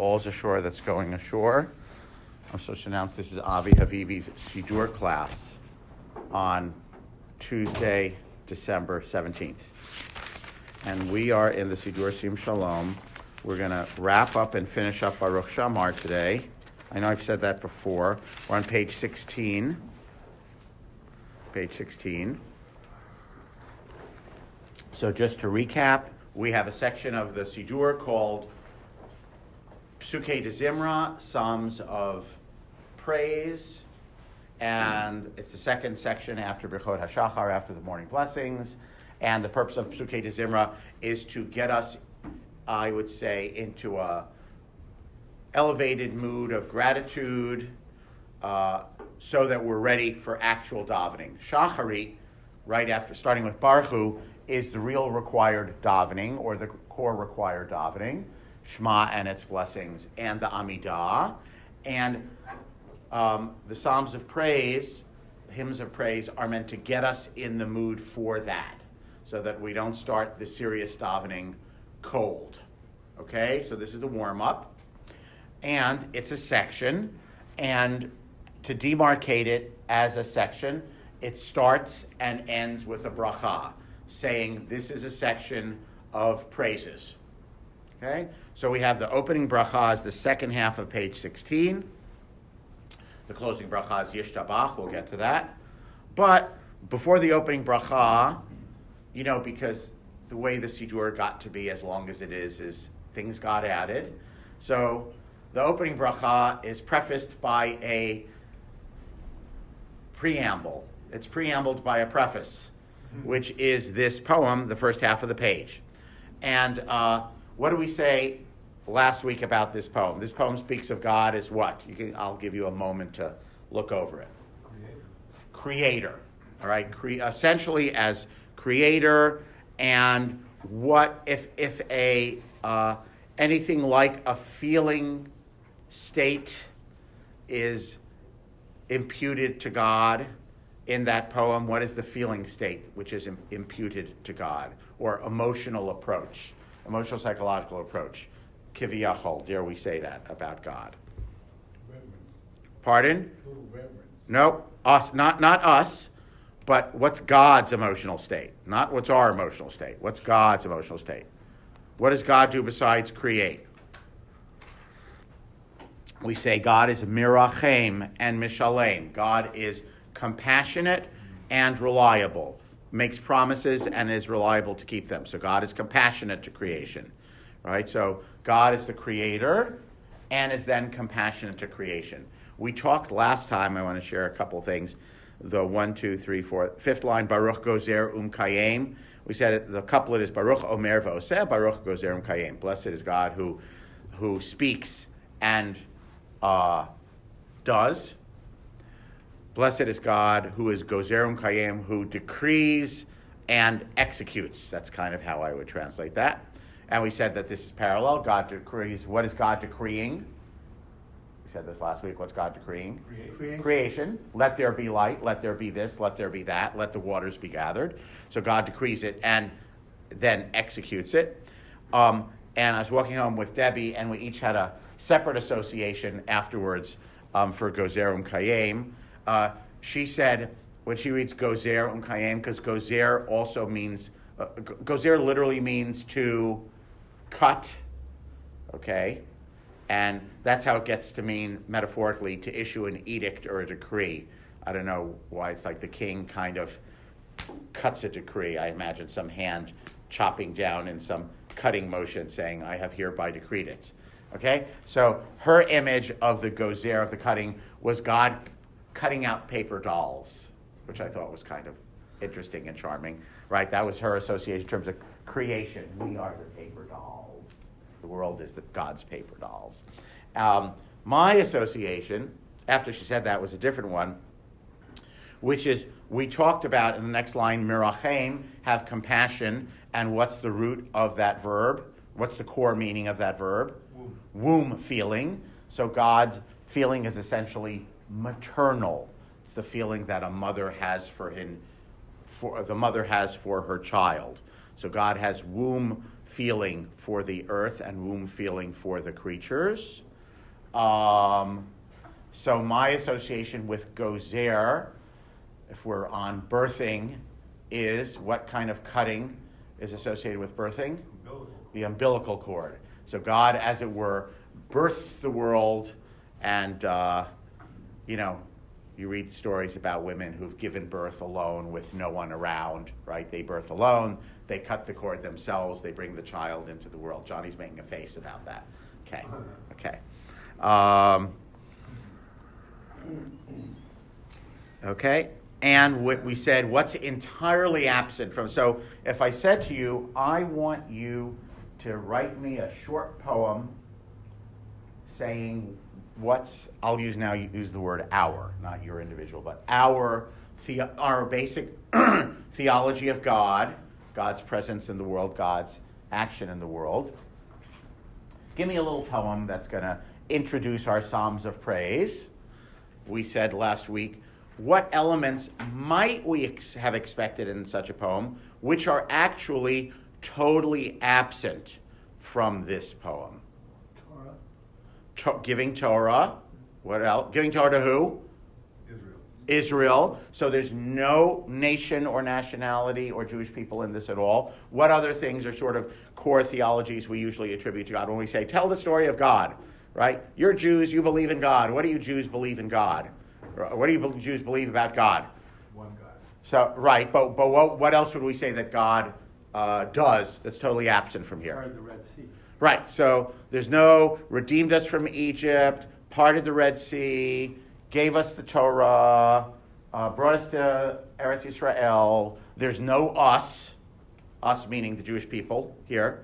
all's ashore that's going ashore. I'm supposed to announce this is Avi Havivi's Siddur class on Tuesday, December 17th. And we are in the Siddur Sim Shalom. We're going to wrap up and finish up Baruch Shamar today. I know I've said that before. We're on page 16. Page 16. So just to recap, we have a section of the Siddur called Psukei de Zimra, Psalms of Praise, and it's the second section after Birchot HaShachar, after the morning blessings. And the purpose of Psukei de Zimra is to get us, I would say, into a elevated mood of gratitude, so that we're ready for actual davening. Shacharit, right after, starting with Baruch, is the real required davening, or the core required davening, Shema and its blessings, and the Amidah. And the Psalms of Praise, hymns of praise, are meant to get us in the mood for that, so that we don't start the serious davening cold. Okay, so this is the warm-up. And it's a section, and to demarcate it as a section, it starts and ends with a bracha, saying this is a section of praises. Okay, so we have the opening bracha is the second half of page 16. The closing bracha is Yishtabach. We'll get to that. But before the opening bracha, because the way the Siddur got to be as long as it is things got added. So the opening bracha is prefaced by a preamble. It's preambled by a preface, which is this poem, the first half of the page. And what do we say last week about this poem? This poem speaks of God as what? I'll give you a moment to look over it. Creator. All right, essentially as creator. And what if anything like a feeling state is imputed to God in that poem, what is the feeling state which is imputed to God? Or emotional psychological approach. Kiviyachol, dare we say that about God? Reverence. Pardon? Total reverence. No, us, not us, but what's God's emotional state? Not what's our emotional state. What's God's emotional state? What does God do besides create? We say God is mirachem and mishalem. God is compassionate and reliable, makes promises and is reliable to keep them. So God is compassionate to creation, right? So God is the creator and is then compassionate to creation. We talked last time, I want to share a couple things. The 1, 2, 3, 4, fifth line, Baruch gozer kayem. We said the couplet is Baruch omer v'oseh, Baruch gozer kayem. Blessed is God who speaks and does. Blessed is God who is Gozer Kayem, who decrees and executes. That's kind of how I would translate that. And we said that this is parallel. God decrees. What is God decreeing? We said this last week. What's God decreeing? Creation. Let there be light. Let there be this. Let there be that. Let the waters be gathered. So God decrees it and then executes it. And I was walking home with Debbie, and we each had a separate association afterwards for Gozer Kayem. She said when she reads Gozer Kayem, because Gozer also means, Gozer literally means to cut, okay? And that's how it gets to mean, metaphorically, to issue an edict or a decree. I don't know why it's like the king kind of cuts a decree. I imagine some hand chopping down in some cutting motion saying, I have hereby decreed it. Okay? So her image of the gozer, of the cutting, was God cutting out paper dolls, which I thought was kind of interesting and charming, right? That was her association in terms of creation. We are the paper dolls. The world is God's paper dolls. My association, after she said that, was a different one, which is, we talked about in the next line, mirachem, have compassion, and what's the root of that verb? What's the core meaning of that verb? Womb feeling. So God's feeling is essentially maternal. It's the feeling that a mother has for her child. So God has womb feeling for the earth and womb feeling for the creatures. So my association with Gozer, if we're on birthing, is what kind of cutting is associated with birthing? The umbilical cord. So God, as it were, births the world, and you read stories about women who've given birth alone with no one around, right? They birth alone, they cut the cord themselves, they bring the child into the world. Johnny's making a face about that. Okay. Okay. And what we said, what's entirely absent from, so if I said to you, I want you to write me a short poem saying I'll use the word our, not your individual, but our basic theology of God, God's presence in the world, God's action in the world. Give me a little poem that's going to introduce our Psalms of praise. We said last week, what elements might we have expected in such a poem, which are actually totally absent from this poem? Giving Torah. What else? Giving Torah to who? Israel. So there's no nation or nationality or Jewish people in this at all. What other things are sort of core theologies we usually attribute to God when we say, tell the story of God, right? You're Jews, you believe in God. What do you Jews believe in God? What do you Jews believe about God? One God. So, right, but what else would we say that God does that's totally absent from here? Parted the Red Sea. Right, so there's no redeemed us from Egypt, parted the Red Sea, gave us the Torah, brought us to Eretz Yisrael. There's no us meaning the Jewish people here,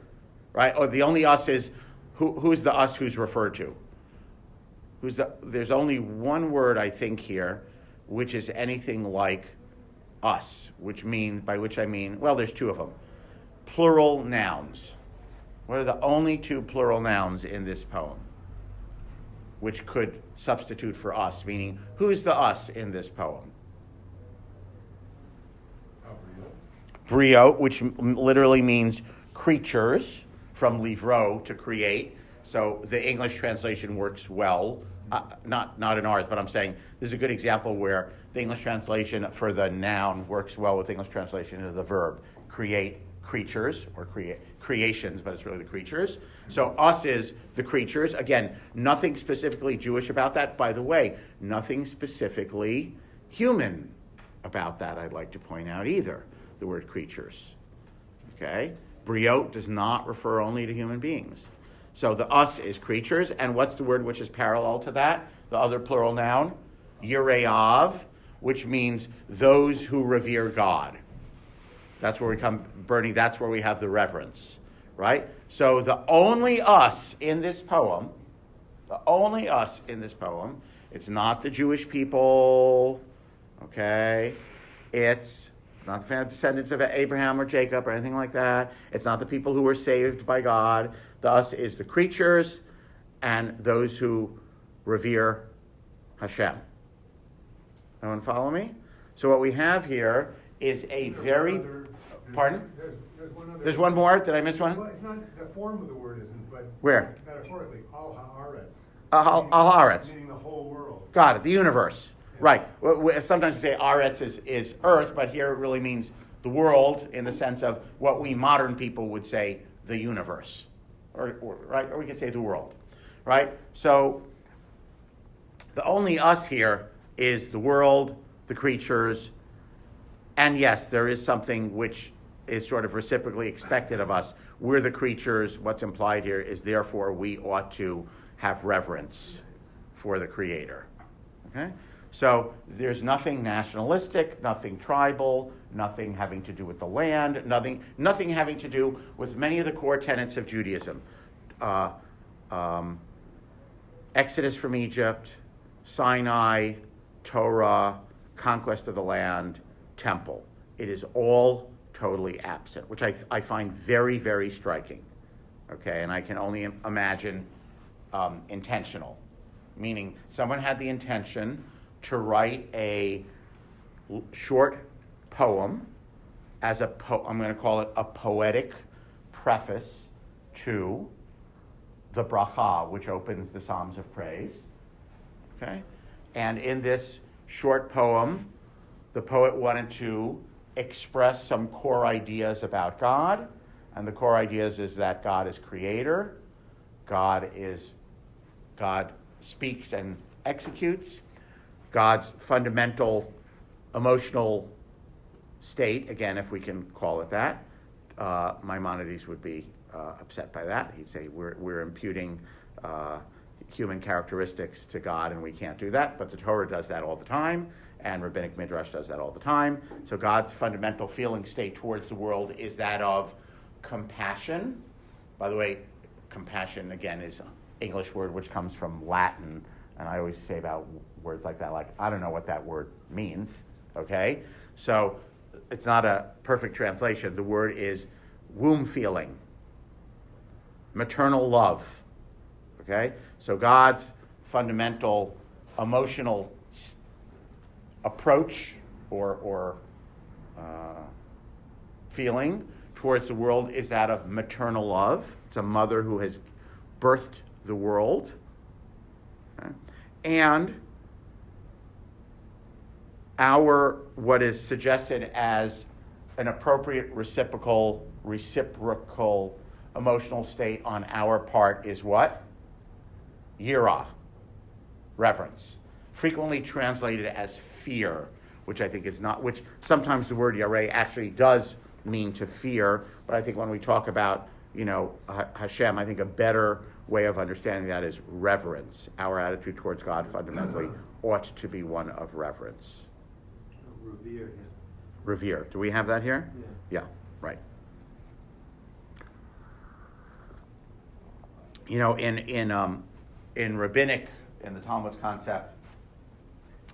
right? Or the only us is, who's the us who's referred to? There's only one word, I think, here, which is anything like us, by which I mean, well, there's two of them. Plural nouns. What are the only two plural nouns in this poem which could substitute for us, meaning who's the us in this poem? Brio, which literally means creatures, from livro, to create. So the English translation works well, not in ours, but I'm saying this is a good example where the English translation for the noun works well with the English translation of the verb, create creatures, or creations, but it's really the creatures. So us is the creatures. Again, nothing specifically Jewish about that. By the way, nothing specifically human about that, I'd like to point out either, the word creatures. Okay? Briot does not refer only to human beings. So the us is creatures, and what's the word which is parallel to that? The other plural noun? Yireav, which means those who revere God. That's where we come, Bernie, that's where we have the reverence, right? So the only us in this poem, it's not the Jewish people, okay? It's not the descendants of Abraham or Jacob or anything like that. It's not the people who were saved by God. The us is the creatures and those who revere Hashem. Everyone follow me? So what we have here is a very... Pardon? There's one other. There's one more? Did I miss one? Well, it's not, the form of the word isn't, but... Where? Metaphorically, al haaretz. Al haaretz. Meaning the whole world. Got it, the universe. Yeah. Right. Sometimes we say aretz is earth, but here it really means the world in the sense of what we modern people would say the universe. Or we could say the world. Right? So the only us here is the world, the creatures, and yes, there is something which is sort of reciprocally expected of us. We're the creatures. What's implied here is therefore we ought to have reverence for the Creator. Okay? So there's nothing nationalistic, nothing tribal, nothing having to do with the land, nothing having to do with many of the core tenets of Judaism. Exodus from Egypt, Sinai, Torah, conquest of the land, temple. It is all totally absent, which I find very, very striking. Okay, and I can only imagine intentional, meaning someone had the intention to write a short poem as I'm going to call it a poetic preface to the bracha, which opens the Psalms of Praise. Okay? And in this short poem, the poet wanted to express some core ideas about God. And the core ideas is that God is creator, God speaks and executes, God's fundamental emotional state, again, if we can call it that. Maimonides would be upset by that. He'd say we're imputing human characteristics to God, and we can't do that. But the Torah does that all the time, and Rabbinic Midrash does that all the time. So God's fundamental feeling state towards the world is that of compassion. By the way, compassion, again, is an English word which comes from Latin, and I always say about words like that, like, I don't know what that word means, okay? So it's not a perfect translation. The word is womb feeling, maternal love, okay? So God's fundamental emotional approach or feeling towards the world is that of maternal love. It's a mother who has birthed the world. Okay? And what is suggested as an appropriate reciprocal emotional state on our part is what? Yirah, reverence. Frequently translated as fear, which I think is not, which sometimes the word yareh actually does mean to fear, but I think when we talk about, Hashem, I think a better way of understanding that is reverence. Our attitude towards God fundamentally ought to be one of reverence. Revere him. Revere. Do we have that here? Yeah. Yeah, right. In rabbinic, in the Talmud's concept,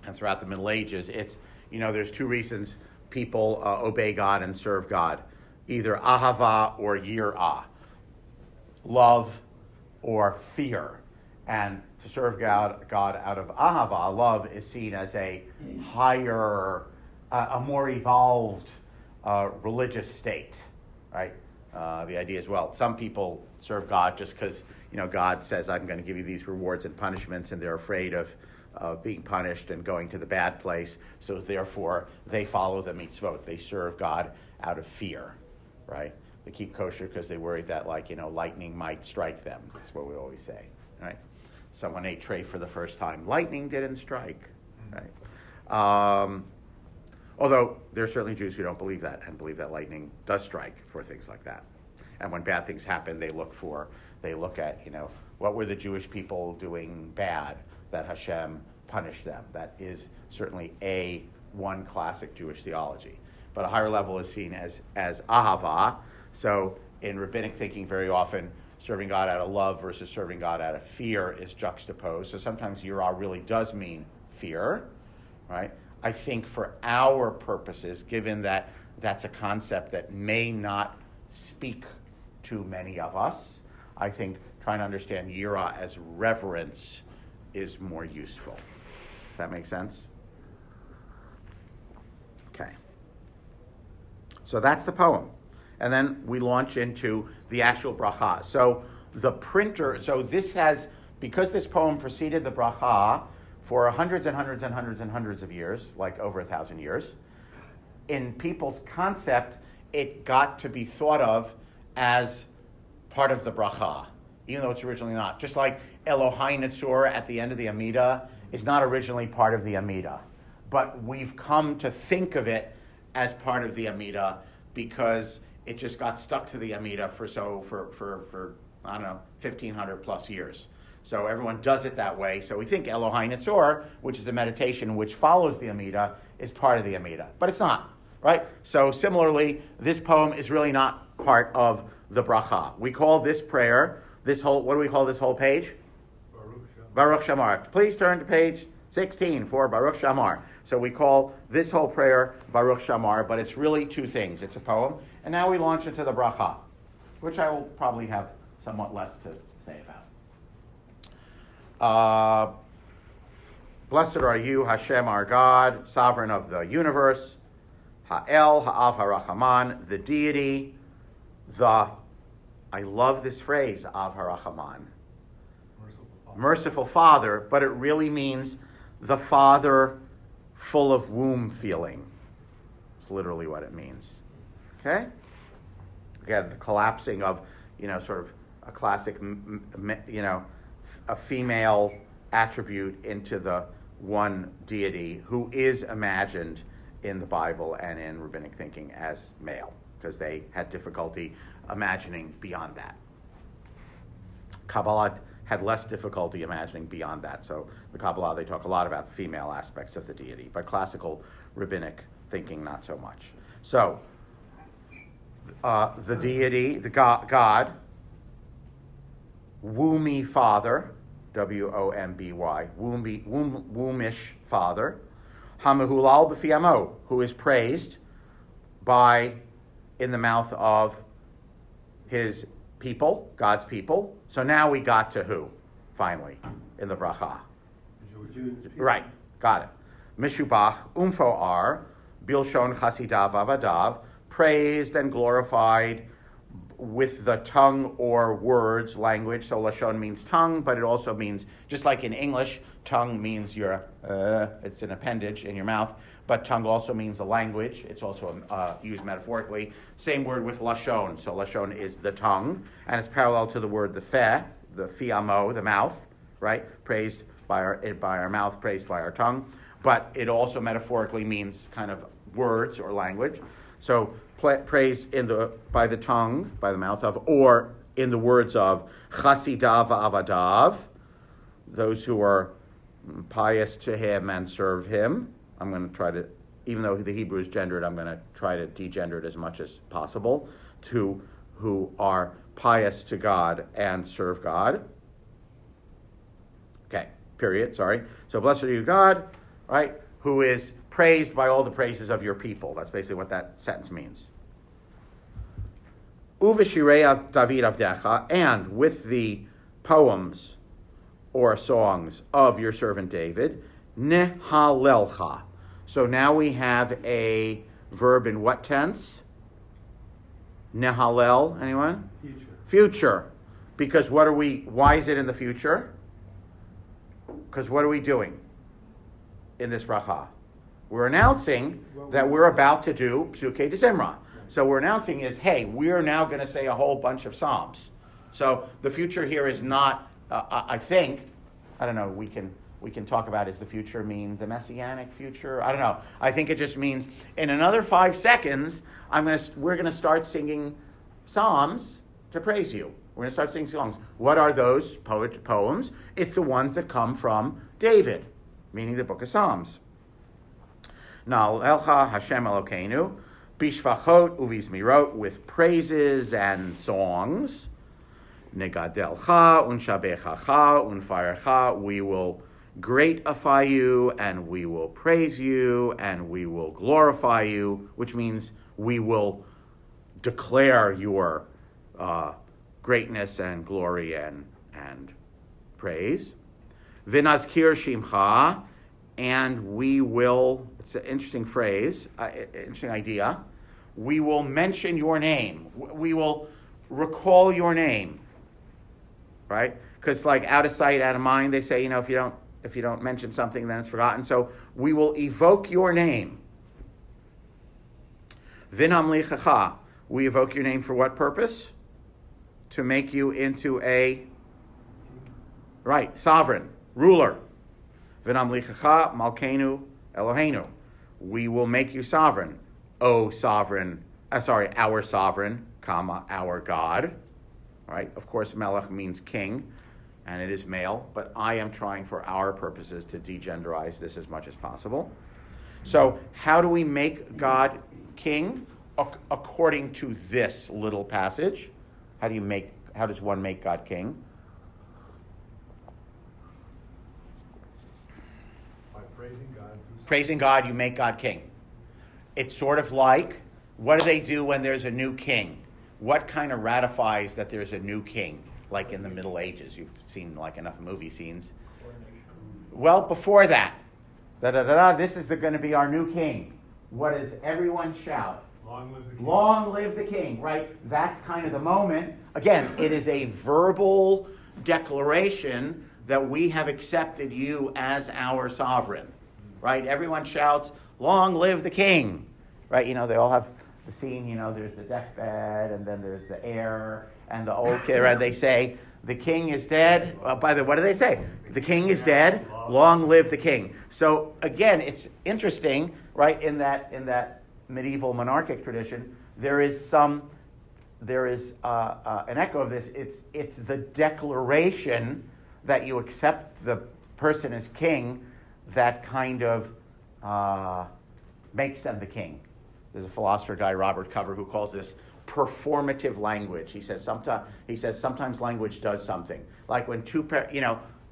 and throughout the Middle Ages, it's, there's two reasons people obey God and serve God. Either ahava or yirah. Love or fear. And to serve God out of ahava, love is seen as a higher, a more evolved religious state, right? The idea is, well, some people serve God just because, God says, I'm going to give you these rewards and punishments, and they're afraid of being punished and going to the bad place, so therefore they follow the mitzvot. They serve God out of fear, right? They keep kosher because they worry that, lightning might strike them. That's what we always say, right? Someone ate tray for the first time. Lightning didn't strike, right? Although there are certainly Jews who don't believe that and believe that lightning does strike for things like that. And when bad things happen, they look at, what were the Jewish people doing bad that Hashem punished them? That is certainly one classic Jewish theology. But a higher level is seen as ahava. So in rabbinic thinking, very often, serving God out of love versus serving God out of fear is juxtaposed. So sometimes yirah really does mean fear, right? I think for our purposes, given that that's a concept that may not speak to many of us, I think trying to understand yirah as reverence is more useful. Does that make sense? Okay. So that's the poem. And then we launch into the actual bracha. So the printer, because this poem preceded the bracha for hundreds and hundreds and hundreds and hundreds of years, like over 1,000 years, in people's concept, it got to be thought of as part of the bracha, even though it's originally not. Just like Elohai Netzor at the end of the Amidah is not originally part of the Amidah. But we've come to think of it as part of the Amidah because it just got stuck to the Amidah for 1,500 plus years. So everyone does it that way. So we think Elohai Netzor, which is a meditation which follows the Amidah, is part of the Amidah. But it's not, right? So similarly, this poem is really not part of the bracha. We call this prayer, what do we call this whole page? Baruch Shamar. Please turn to page 16 for Baruch Shamar. So we call this whole prayer Baruch Shamar, but it's really two things. It's a poem, and now we launch into the bracha, which I will probably have somewhat less to say about. Blessed are you, Hashem, our God, sovereign of the universe, Ha'el, Ha'av, Ha'rachaman, the deity, the I love this phrase, Av HaRachaman, Merciful Father. merciful Father, but it really means the Father full of womb feeling. It's literally what it means. Okay? Again, the collapsing of, sort of a classic, a female attribute into the one deity who is imagined in the Bible and in rabbinic thinking as male, because they had difficulty imagining beyond that. Kabbalah had less difficulty imagining beyond that. So the Kabbalah, they talk a lot about the female aspects of the deity, but classical rabbinic thinking, not so much. So the deity, the God, womby Father, W-O-M-B-Y, wombish Father, Hamahulal b'fi amo, who is praised in the mouth of his people, God's people. So now we got to who, finally, in the bracha. The Jewish people. Right, got it. Mishubach, umfoar, bilshon chasidav avadav, praised and glorified with the tongue or words, language. So lashon means tongue, but it also means, just like in English, tongue means it's an appendage in your mouth, but tongue also means a language. It's also used metaphorically. Same word with lashon. So lashon is the tongue, and it's parallel to the word the fiamo, the mouth, right? Praised by our mouth, praised by our tongue. But it also metaphorically means kind of words or language. So praise by the tongue, by the mouth of, or in the words of chasidav avadav, those who are pious to him and serve him. I'm going to try to, even though the Hebrew is gendered, I'm going to try to degender it as much as possible, to who are pious to God and serve God. Okay, period, sorry. So blessed are you, God, right, who is praised by all the praises of your people. That's basically what that sentence means. Uveshirei David Avdecha, and with the poems or songs of your servant David, nehalelcha. So now we have a verb in what tense? Nehalel, anyone? Future. Future. Because why is it in the future? Because what are we doing in this bracha? We're announcing that we're about to do Psukei de Zimra. So we're announcing is, hey, we're now going to say a whole bunch of psalms. So the future here is not, I don't know, we can talk about, does the future mean the messianic future? I don't know. I think it just means in another 5 seconds, we're going to start singing psalms to praise you. We're going to start singing songs. What are those poems? It's the ones that come from David, meaning the book of Psalms. Na'alelcha Hashem Elokeinu, bishvachot uvizmirot, with praises and songs. Negadelcha unshabechacha unfarecha, we will greatify you, and we will praise you, and we will glorify you, which means we will declare your greatness and glory and praise. V'nazkir shimcha, and we will, it's an interesting phrase, interesting idea, we will mention your name. We will recall your name, right? Because like out of sight, out of mind, they say, if you don't mention something, then it's forgotten. So we will evoke your name. Vinam lichacha, we evoke your name for what purpose? To make you into a, right, sovereign, ruler. Vinam lichacha malkeinu Eloheinu. We will make you sovereign, our sovereign, comma, our God. Right? Of course, melech means king, and it is male, but I am trying for our purposes to degenderize this as much as possible. So how do we make God king? According to this little passage, how does one make God king? By praising God. Praising God, you make God king. It's sort of like, what do they do when there's a new king? What kind of ratifies that there's a new king? Like in the Middle Ages, you've seen like enough movie scenes. Well, before that, this is going to be our new king. What does everyone shout? Long live the king. Long live the king, right? That's kind of the moment. Again, it is a verbal declaration that we have accepted you as our sovereign, right? Everyone shouts, long live the king, right? You know, they all have the scene, you know, there's the deathbed, and then there's the heir, and the old kid, right? They say, the king is dead. By the way, what do they say? The king is dead, long live the king. So again, it's interesting, right? In that medieval monarchic tradition, there is an echo of this. It's the declaration that you accept the person as king that kind of makes them the king. There's a philosopher guy, Robert Cover, who calls this performative language. He says sometimes language does something. Like when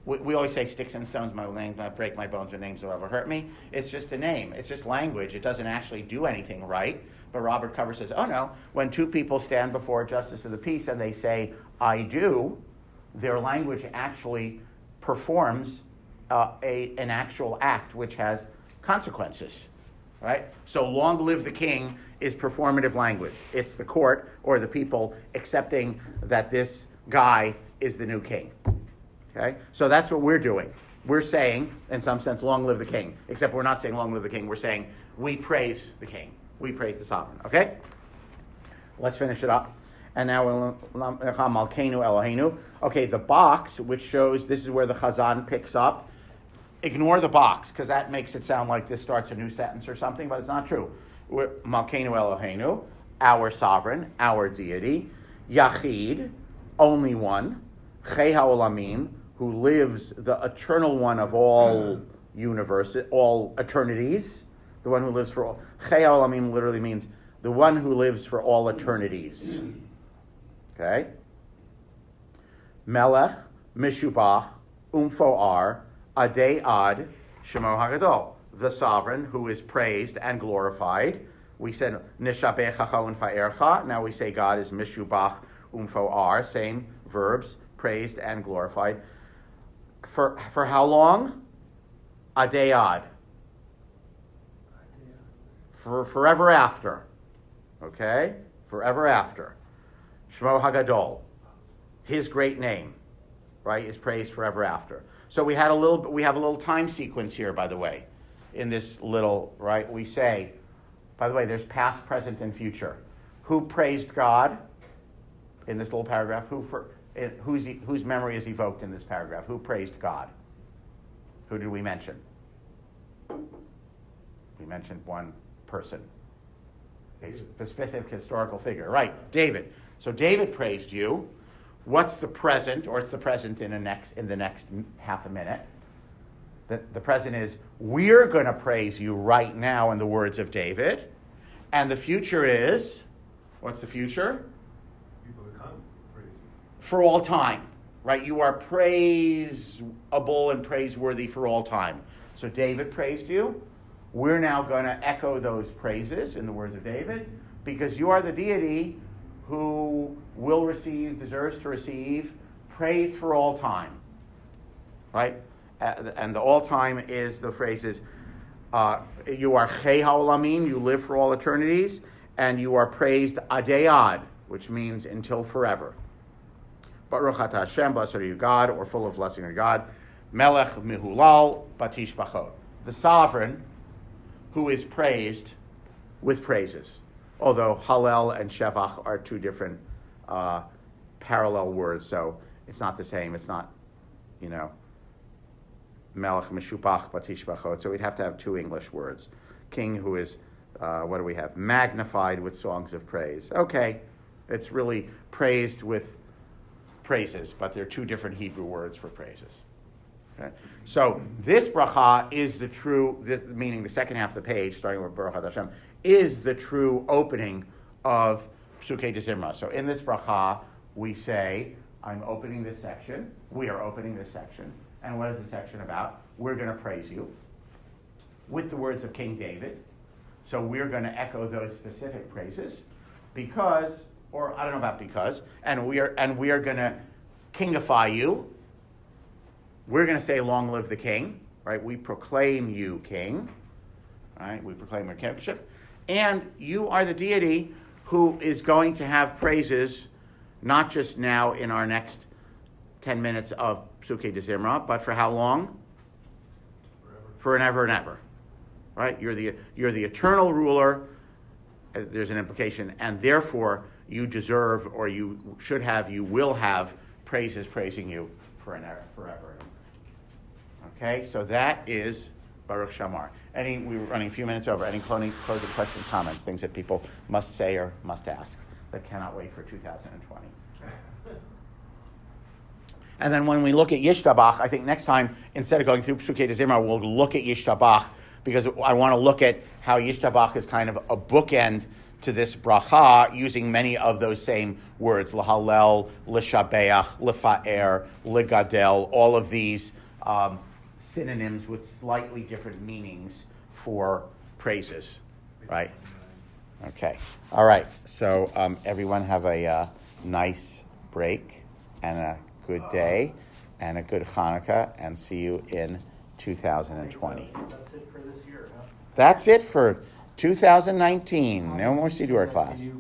we always say sticks and stones may break my bones, or names will ever hurt me. It's just a name. It's just language. It doesn't actually do anything right. But Robert Cover says, oh no, when two people stand before a justice of the peace and they say, I do, their language actually performs an actual act which has consequences. Right? So long live the king is performative language. It's the court or the people accepting that this guy is the new king. Okay? So that's what we're doing. We're saying, in some sense, long live the king. Except we're not saying long live the king. We're saying we praise the king. We praise the sovereign. Okay? Let's finish it up. And now, okay, the box, which shows this is where the Chazan picks up. Ignore the box, because that makes it sound like this starts a new sentence or something, but it's not true. Malkeinu Eloheinu, our sovereign, our deity. Yachid, only one. Chei HaOlamim, who lives, the eternal one of all universes, all eternities. The one who lives for all. Chei HaOlamim literally means the one who lives for all eternities. Okay? Melech, Mishubach, Umfoar, Adei Ad, Shemo Hagadol, the sovereign who is praised and glorified. We said Nishabechacha Unfa'ercha. Now we say God is Mishubach Umfoar, same verbs, praised and glorified. For how long? Adei Ad. For forever after. Okay? Forever after. Shemo Hagadol, his great name, right, is praised forever after. So we have a little time sequence here, by the way, in this little, right? We say, by the way, there's past, present, and future. Who praised God in this little paragraph? Whose memory is evoked in this paragraph? Who praised God? Who did we mention? We mentioned one person, a specific historical figure, right? David. So David praised you. What's the present, or it's the present in the next half a minute? The present is, we're going to praise you right now in the words of David. And the future is, what's the future? People to come, praise you. For all time, right? You are praiseable and praiseworthy for all time. So David praised you. We're now going to echo those praises in the words of David, because you are the deity who deserves to receive praise for all time, right? And the all time is the phrases, you are Chei HaOlamim, you live for all eternities, and you are praised Adei Ad, which means until forever. Baruch Atah Hashem, blessed are you God, or full of blessing are God. Melech Mihulal Batish Bachot, the sovereign who is praised with praises. Although Hallel and Shevach are two different parallel words, so it's not the same. It's not, Melech Meshupach Batish Bachot. So we'd have to have two English words. King who is, what do we have? Magnified with songs of praise. Okay, it's really praised with praises, but they're two different Hebrew words for praises. Okay? So this bracha is the true, meaning the second half of the page, starting with Baruch Atah Hashem, is the true opening of Psukei D'Zimra. So in this bracha, we say, I'm opening this section, we are opening this section, and what is the section about? We're going to praise you with the words of King David. So we're going to echo those specific praises because, or I don't know about because, and we are going to kingify you. We're going to say, long live the king, right? We proclaim you king, right? We proclaim your kingship. And you are the deity who is going to have praises, not just now in our next 10 minutes of Psuke de Zimra, but for how long? For an ever and ever. Right? You're the eternal ruler. There's an implication, and therefore you deserve, or you should have, you will have praises praising you forever. Okay, so that is Baruch Shamar. We were running a few minutes over. Any closing questions, comments, things that people must say or must ask that cannot wait for 2020? And then when we look at Yishtabach, I think next time, instead of going through Psukei de Zimra, we'll look at Yishtabach, because I want to look at how Yishtabach is kind of a bookend to this bracha, using many of those same words, L'halel, L'shabeach, L'fa'er, L'gadel, all of these synonyms with slightly different meanings for praises, right? Okay. All right. So everyone have a nice break and a good day and a good Hanukkah, and see you in 2020. That's it for this year, huh? That's it for 2019. No more Siddur class.